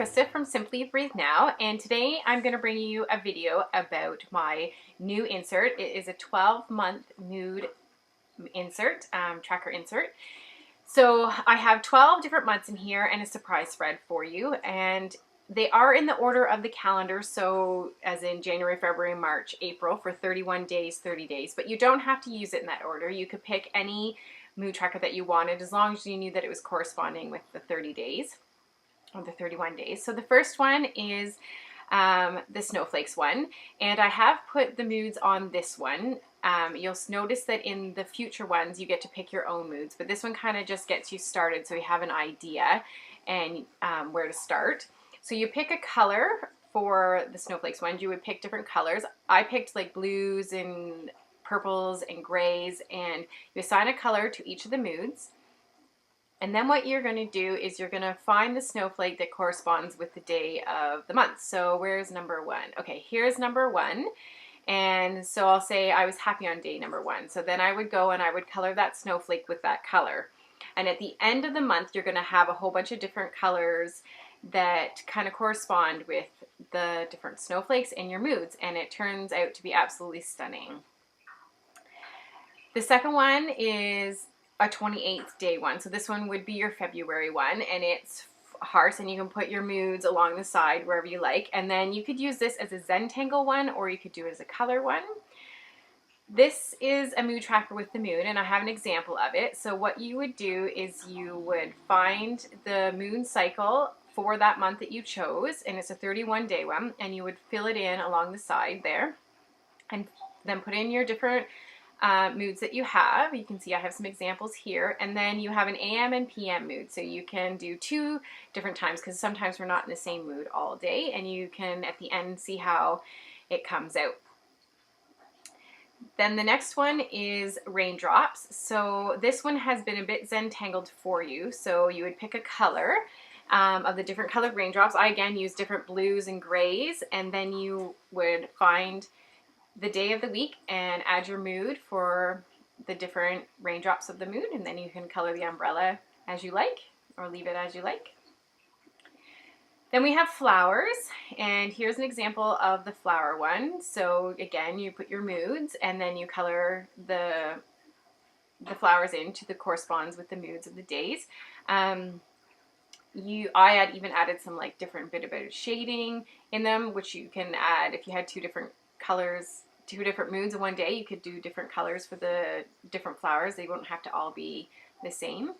Krista from Simply Breathe Now, and today I'm going to bring you a video about my new insert. It is a 12-month mood insert, tracker insert. So I have 12 different months in here and a surprise spread for you, and they are in the order of the calendar, so as in January, February, March, April for 31 days, 30 days, but you don't have to use it in that order. You could pick any mood tracker that you wanted as long as you knew that it was corresponding with the 30 days. Or the 31 days. So the first one is the snowflakes one, and I have put the moods on this one. You'll notice that in the future ones you get to pick your own moods, but this one kind of just gets you started so you have an idea and where to start. So you pick a color for the snowflakes one. You would pick different colors. I picked like blues and purples and grays, and you assign a color to each of the moods. And then what you're going to do is you're going to find the snowflake that corresponds with the day of the month. So where's number one? Okay, here's number one. And so I'll say I was happy on day number one. So then I would go and I would color that snowflake with that color. And at the end of the month, you're going to have a whole bunch of different colors that kind of correspond with the different snowflakes and your moods. And it turns out to be absolutely stunning. The second one is a 28th day one. So this one would be your February one, and it's hearts, and you can put your moods along the side wherever you like. And then you could use this as a Zentangle one, or you could do it as a color one. This is a mood tracker with the moon, and I have an example of it. So what you would do is you would find the moon cycle for that month that you chose, and it's a 31-day one, and you would fill it in along the side there, and then put in your different moods that you have. You can see I have some examples here, and then you have an AM and PM mood, so you can do 2 different times because sometimes we're not in the same mood all day, and you can at the end see how it comes out. Then the next one is raindrops. So this one has been a bit Zentangled for you, so you would pick a color of the different colored raindrops. I again use different blues and grays, and then you would find the day of the week and add your mood for the different raindrops of the mood, and then you can color the umbrella as you like or leave it as you like. Then we have flowers, and here's an example of the flower one. So again, you put your moods and then you color the flowers into the corresponds with the moods of the days. I even added some like different bit of shading in them, which you can add if you had 2 different colors, 2 different moods in one day. You could do different colors for the different flowers. They won't have to all be the same.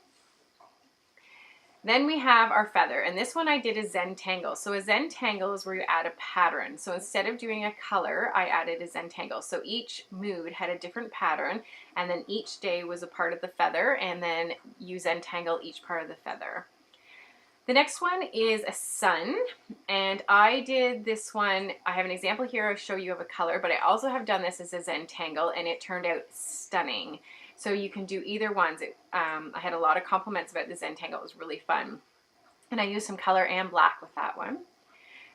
Then we have our feather, and this one I did a Zentangle. So a Zentangle is where you add a pattern. So instead of doing a color, I added a Zentangle. So each mood had a different pattern, and then each day was a part of the feather, and then you Zentangle each part of the feather. The next one is a sun, and I did this one. I have an example here I'll show you of a color, but I also have done this as a Zentangle, and it turned out stunning. So you can do either ones. I had a lot of compliments about the Zentangle. It was really fun. And I used some color and black with that one.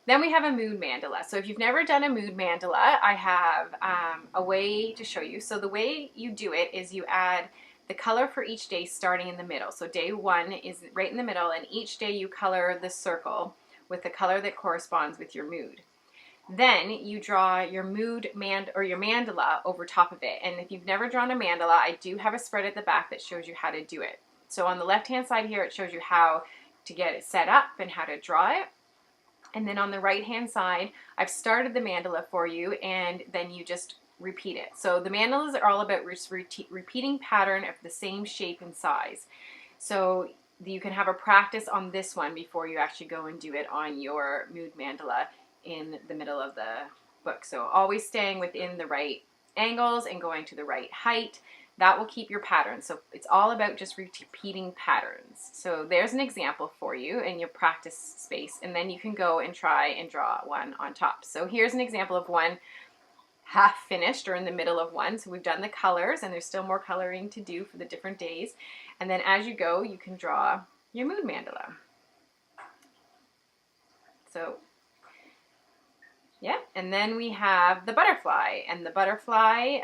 Then we have a mood mandala. So if you've never done a mood mandala, I have a way to show you. So the way you do it is you add the color for each day starting in the middle. So day 1 is right in the middle, and each day you color the circle with the color that corresponds with your mood. Then you draw your mood your mandala over top of it. And if you've never drawn a mandala, I do have a spread at the back that shows you how to do it. So on the left-hand side here, it shows you how to get it set up and how to draw it. And then on the right-hand side, I've started the mandala for you, and then you just repeat it. So the mandalas are all about repeating pattern of the same shape and size. So you can have a practice on this one before you actually go and do it on your mood mandala in the middle of the book. So always staying within the right angles and going to the right height. That will keep your pattern. So it's all about just repeating patterns. So there's an example for you in your practice space, and then you can go and try and draw one on top. So here's an example of one half finished or in the middle of one. So we've done the colors, and there's still more coloring to do for the different days. And then as you go, you can draw your mood mandala. So yeah, and then we have the butterfly, and the butterfly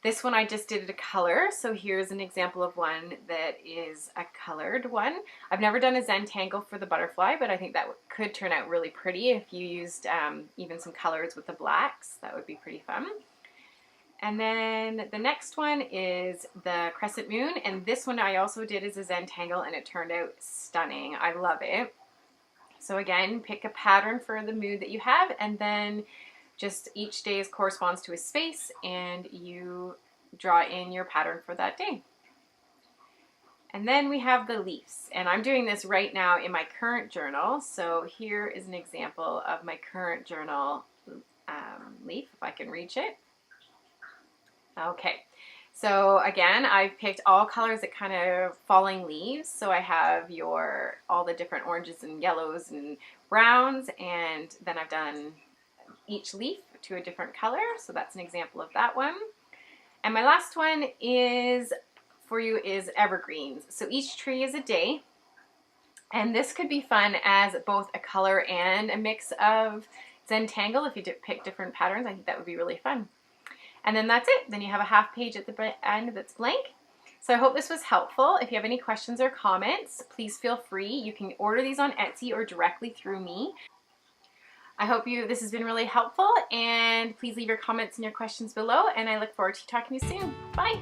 This one I just did a color, so here's an example of one that is a colored one. I've never done a Zentangle for the butterfly, but I think that could turn out really pretty if you used even some colors with the blacks. That would be pretty fun. And then the next one is the crescent moon, and this one I also did as a Zentangle, and it turned out stunning. I love it. So again, pick a pattern for the mood that you have, and then just each day corresponds to a space, and you draw in your pattern for that day. And then we have the leaves, and I'm doing this right now in my current journal. So here is an example of my current journal leaf, if I can reach it. Okay, so again, I've picked all colors that kind of falling leaves. So I have all the different oranges and yellows and browns, and then I've done each leaf to a different color. So that's an example of that one. And my last one is evergreens. So each tree is a day. And this could be fun as both a color and a mix of Zentangle. If you pick different patterns, I think that would be really fun. And then that's it. Then you have a half page at the end that's blank. So I hope this was helpful. If you have any questions or comments, please feel free. You can order these on Etsy or directly through me. I hope this has been really helpful, and please leave your comments and your questions below, and I look forward to talking to you soon. Bye!